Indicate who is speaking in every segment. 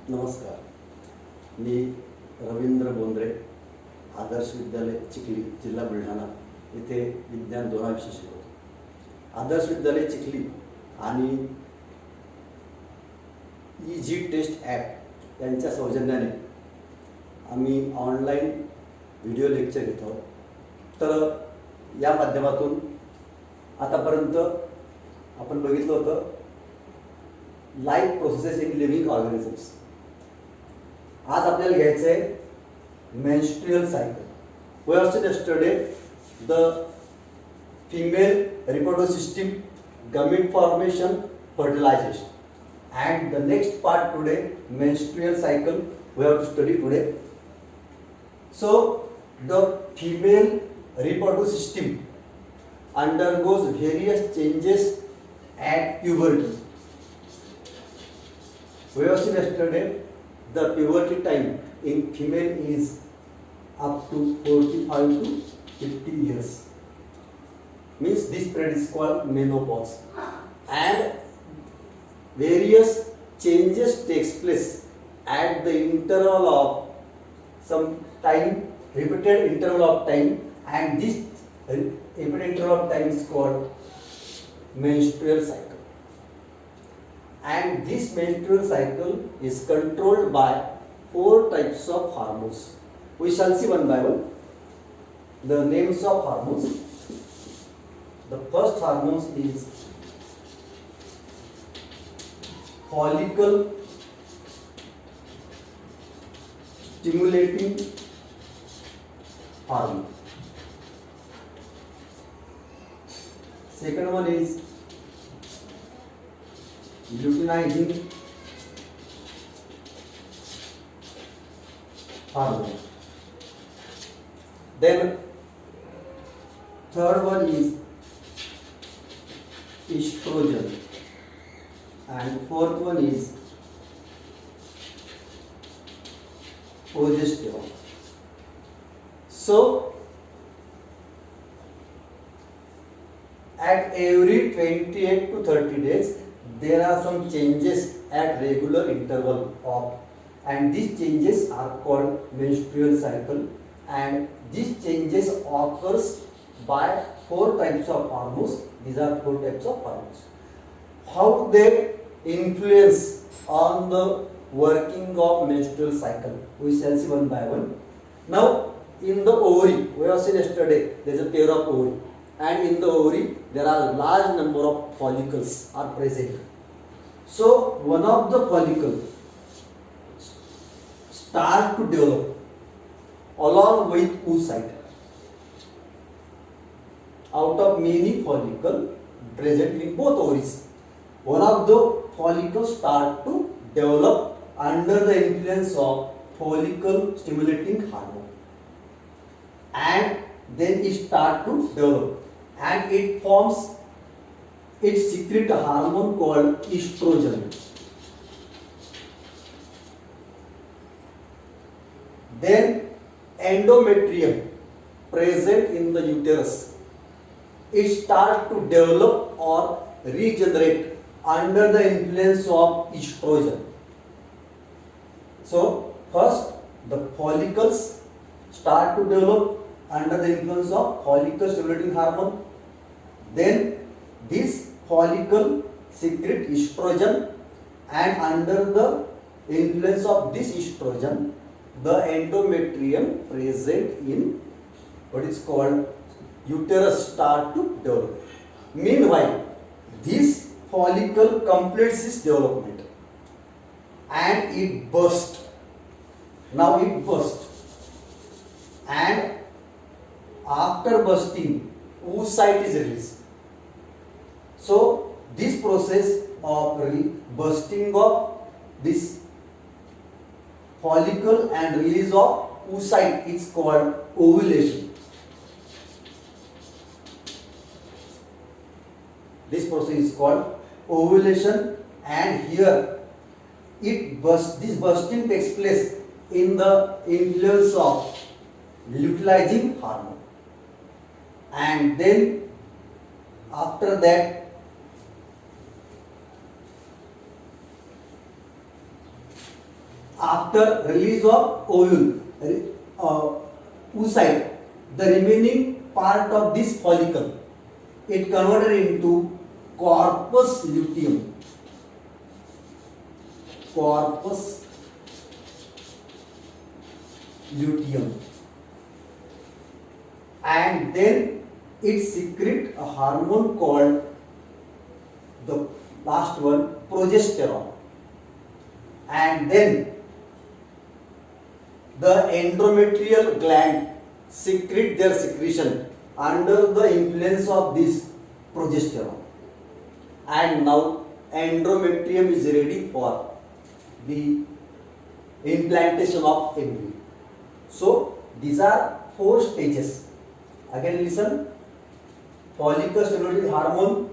Speaker 1: नमस्कार. मी रवींद्र बोंद्रे, आदर्श विद्यालय चिखली, जिल्हा बुलढाणा येथे विज्ञान 2 विषय शिकवतो. आदर्श विद्यालय चिखली आणि इजी टेस्ट ॲप यांच्या सौजन्याने आम्ही ऑनलाईन व्हिडिओ लेक्चर घेत आहोत. तर या माध्यमातून आतापर्यंत आपण बघितलं होतं life processes in living organisms. आज आपल्याला घ्यायचं आहे menstrual cycle. We have studied yesterday the female reproductive system, gamete formation, fertilization, and the next part today, menstrual cycle, we have to study today. So the female reproductive system undergoes various changes at puberty. We have seen yesterday the puberty time in female is up to 45 to 50 years. Means this period is called menopause, and various changes takes place at the interval of some time, repeated interval of time, and this repeated interval of time is called menstrual cycle. And this menstrual cycle is controlled by 4 types of hormones. We shall see one by one the names of hormones. The first hormone is follicle stimulating hormone. Second one is luteinizing hormone. Then third one is estrogen, and fourth one is progesterone. So at every 28 to 30 days there are some changes at regular interval of, and these changes are called menstrual cycle, and these changes occurs by 4 types of hormones. These are 4 types of hormones. How they influence on the working of menstrual cycle, we shall see one by one. Now in the ovary, we have seen yesterday there is a pair of ovary, and in the ovary there are large number of follicles are present. So one of the follicles start to develop along with oocyte. Out of many follicles present in both ovaries, one of the follicles start to develop under the influence of follicle stimulating hormone, and then it start to develop, and it forms, it secretes a hormone called estrogen. Then endometrium present in the uterus, it starts to develop or regenerate under the influence of estrogen. So first the follicles start to develop under the influence of follicle stimulating hormone. Then this follicle secrete estrogen, and under the influence of this estrogen the endometrium present in what is called uterus start to develop. Meanwhile this follicle completes its development and it bursts. Now it bursts, and after bursting oocyte is released. So this process of bursting of this follicle and release of oocyte is called ovulation. This process is called ovulation, and here this bursting takes place in the influence of luteinizing hormone, and then after that after release of ovule, oocyte, the remaining part of this follicle, it converted into corpus luteum. Corpus luteum. And then it secretes a hormone called, the last one, progesterone. And then the endometrial gland secrete their secretion under the influence of this progesterone. And now endometrium is ready for the implantation of embryo. So these are 4 stages. Again listen. Follicle stimulating hormone,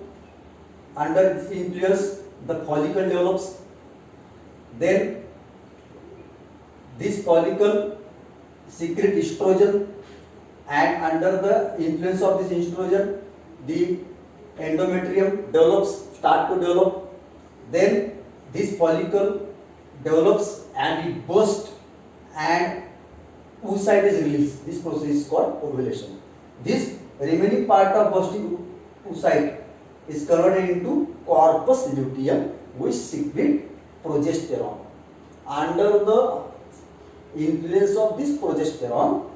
Speaker 1: under its influence the follicle develops. Then this follicle secrete estrogen, and under the influence of this estrogen the endometrium start to develop. Then this follicle develops and it bursts and oocyte is released. This process is called ovulation. This remaining part of bursting oocyte is converted into corpus luteum, which secrete progesterone. Under the influence of this progesterone,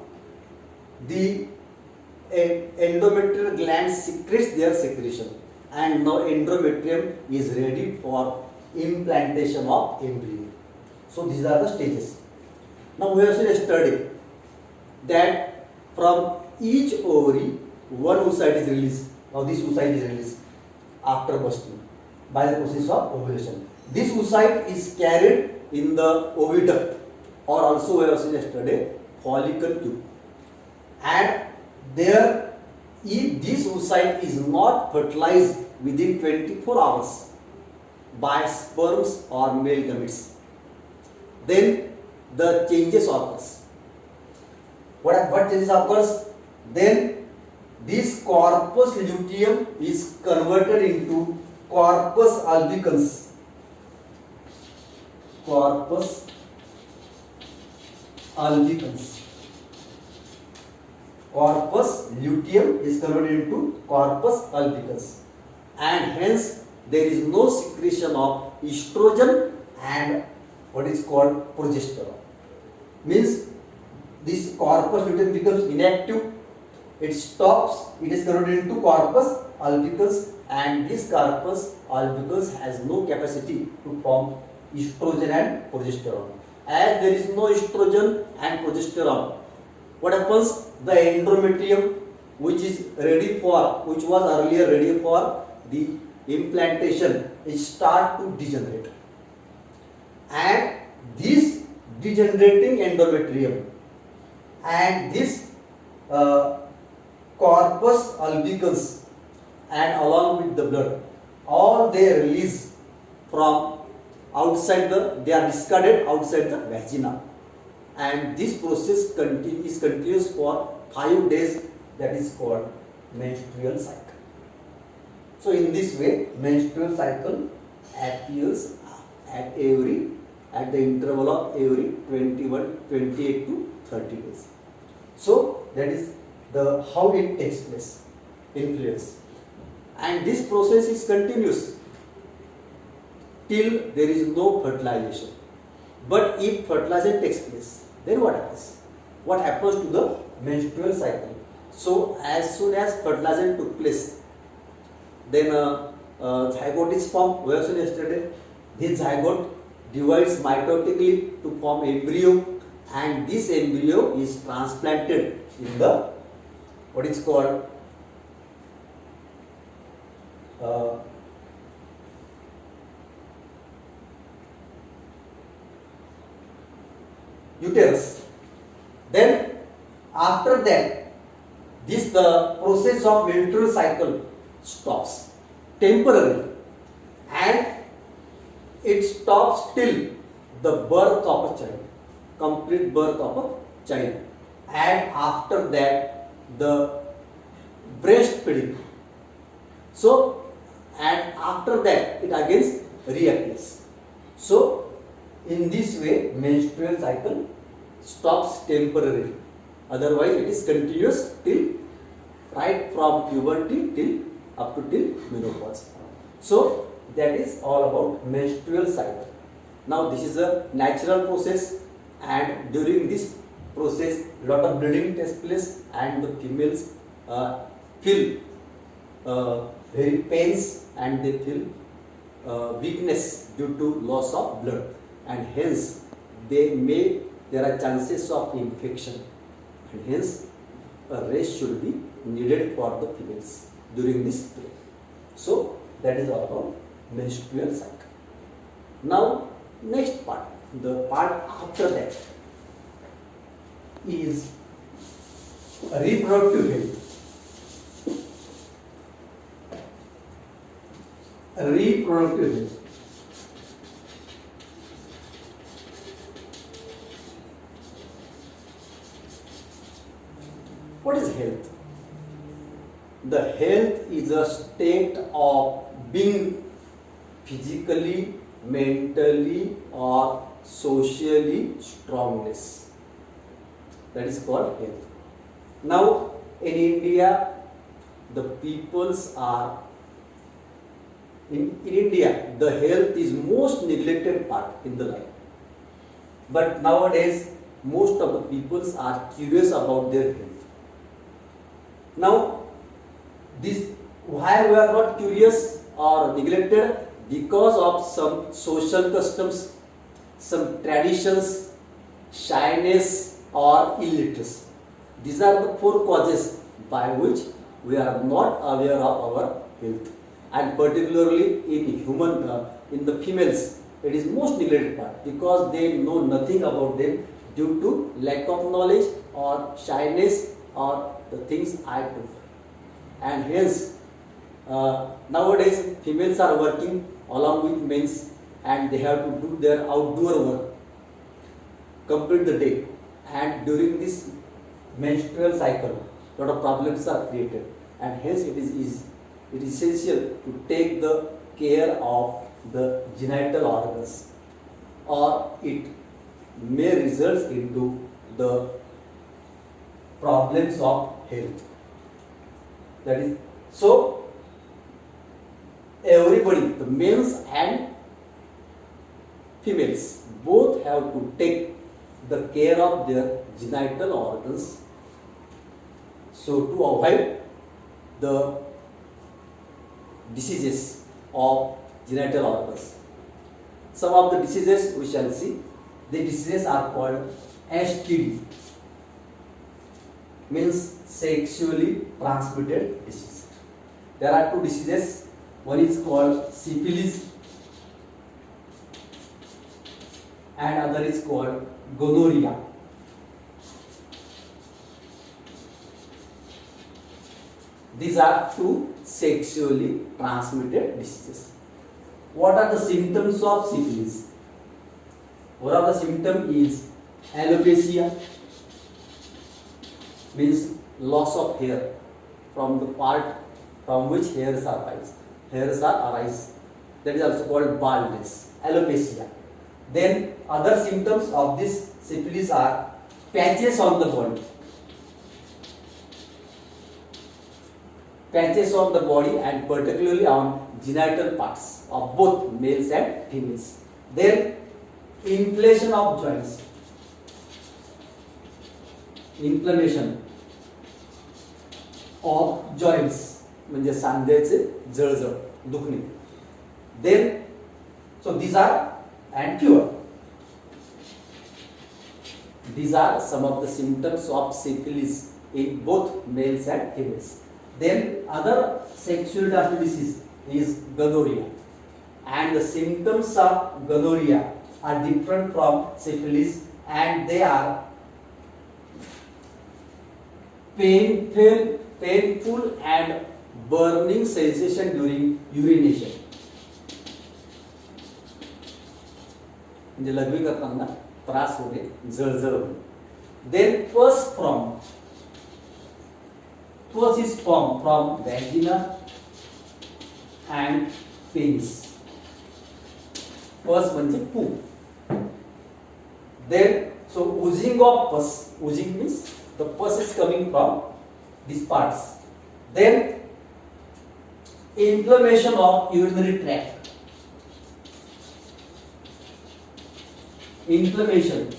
Speaker 1: the endometrial gland secretes their secretion, and now endometrium is ready for implantation of embryo. So these are the stages. Now we have seen yesterday that from each ovary one oocyte is released. Now this oocyte is released after bursting by the process of ovulation. This oocyte is carried in the oviduct, or also we have seen yesterday follicle tube. And there, if this oocyte is not fertilized within 24 hours by sperms or male gametes, then the changes occurs. What changes occurs? Then this corpus luteum is converted into corpus albicans. Corpus albicans. Corpus luteum is converted into corpus albicans, and hence there is no secretion of estrogen and what is called progesterone. Means this corpus luteum becomes inactive, it stops, it is converted into corpus albicans, and this corpus albicans has no capacity to form estrogen and progesterone. As there is no estrogen and progesterone, what happens? The endometrium, which was earlier ready for the implantation, is start to degenerate, and this degenerating endometrium and this corpus albicans and along with the blood, all they release from outside they are discarded outside the vagina, and this process is continuous for 5 days. That is called menstrual cycle. So in this way menstrual cycle appears at the interval of every 28 to 30 days. So that is the how it takes place, influence, and this process is continuous till there is no fertilization. But if fertilization takes place, then what happens? What happens to the menstrual cycle? So as soon as fertilization took place, then zygote is formed. We have seen yesterday. This zygote divides mitotically to form embryo, and this embryo is transplanted in the what is called uterus. Then after that, the process of menstrual cycle stops temporarily, and it stops till the birth of a child, complete birth of a child, and after that the breastfeeding. So, and after that it again reappears. So In this way, menstrual cycle stops temporarily. Otherwise, it is continuous till right from puberty till up to till menopause. So that is all about menstrual cycle. Now this is a natural process, and during this process, lot of bleeding takes place, and the females feel very pains, and they feel weakness due to loss of blood, and hence there are chances of infection, and hence a rest should be needed for the females during this period. So that is all about menstrual cycle. Now next part, the part after that is reproductive health. Reproductive health. What is health? The health is a state of being physically, mentally, or socially strongness. That is called health. Now in India, the peoples are in India, the health is most neglected part in the life. But nowadays, most of the peoples are curious about their health. Now, why we are not curious or neglected? Because of some social customs, some traditions, shyness, or illiteracy. These are the 4 causes by which we are not aware of our health. And particularly in the females, it is most neglected part, because they know nothing about them due to lack of knowledge or shyness or the things I do. And hence nowadays females are working along with men, and they have to do their outdoor work, complete the day, and during this menstrual cycle lot of problems are created, and hence it is essential to take the care of the genital organs, or it may result into the problems of health. That is, so everybody, the males and females, both have to take the care of their genital organs, so to avoid the diseases of genital organs. Some of the diseases we shall see. The diseases are called STD, means sexually transmitted disease. There are 2 diseases. One is called syphilis and other is called gonorrhea. These are 2 sexually transmitted diseases. What are the symptoms of syphilis? One of the symptoms is alopecia, means loss of hair from the part from which hairs are arise. That is also called baldness, alopecia. Then other symptoms of this syphilis are patches on the body. Patches on the body, and particularly on genital parts of both males and females. Then inflammation of joints. Inflammation of joints म्हणजे सांध्याचे जळजळ दुखणे. Then so these are and fever. These are some of the symptoms of syphilis in both males and females. Then other sexually transmitted disease is gonorrhea, and the symptoms of gonorrhea are different from syphilis, and they are painful and burning sensation during urination. म्हणजे लघवी करताना त्रास होणे, जळजळ होणे. Then pus is formed from vagina and penis. Pus म्हणजे poo. Then, so oozing of pus, oozing means the pus is coming from these parts. Then, inflammation of urinary tract. Inflammation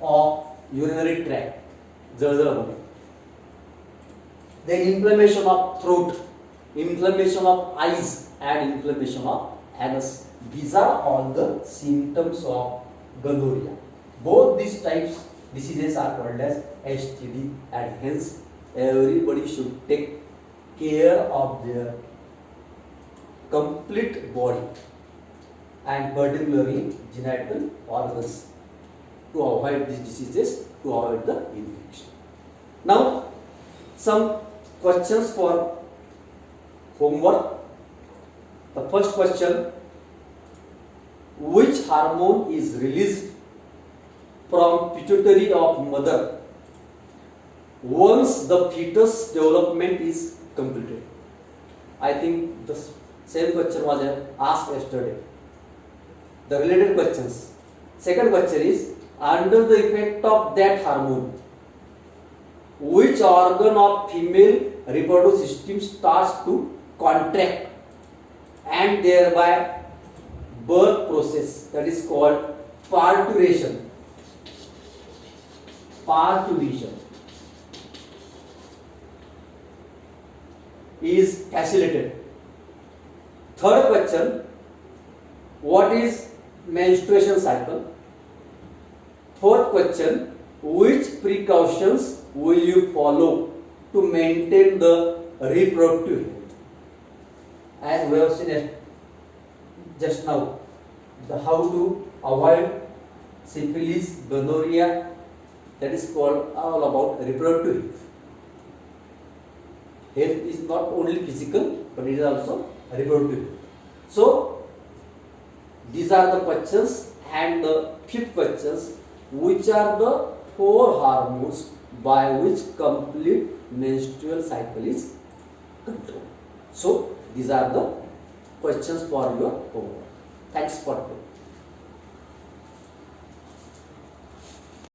Speaker 1: of urinary tract. जळजळ होणे. Then inflammation of throat, inflammation of eyes, and inflammation of anus. These are all the symptoms of gonorrhea. Both these types diseases are called as STD, and hence everybody should take care of their complete body and particularly genital organs to avoid these diseases, to avoid the infection. Now, some questions for homework. The first question: which hormone is released from pituitary of mother once the fetus development is completed? I think the same question was asked yesterday. The related questions. Second question is, under the effect of that hormone, which organ of female reproductive system starts to contract and thereby birth process, that is called parturition. Parturition is facilitated. Third question: what is menstruation cycle? Fourth question: which precautions will you follow to maintain the reproductive health? As we have seen just now, how to avoid syphilis, gonorrhea, that is called all about reproductive health. Health is not only physical, but it is also reproductive. So, these are the questions, and the fifth questions: which are the 4 hormones by which complete menstrual cycle is controlled? So, these are the questions for your homework. Thanks for today.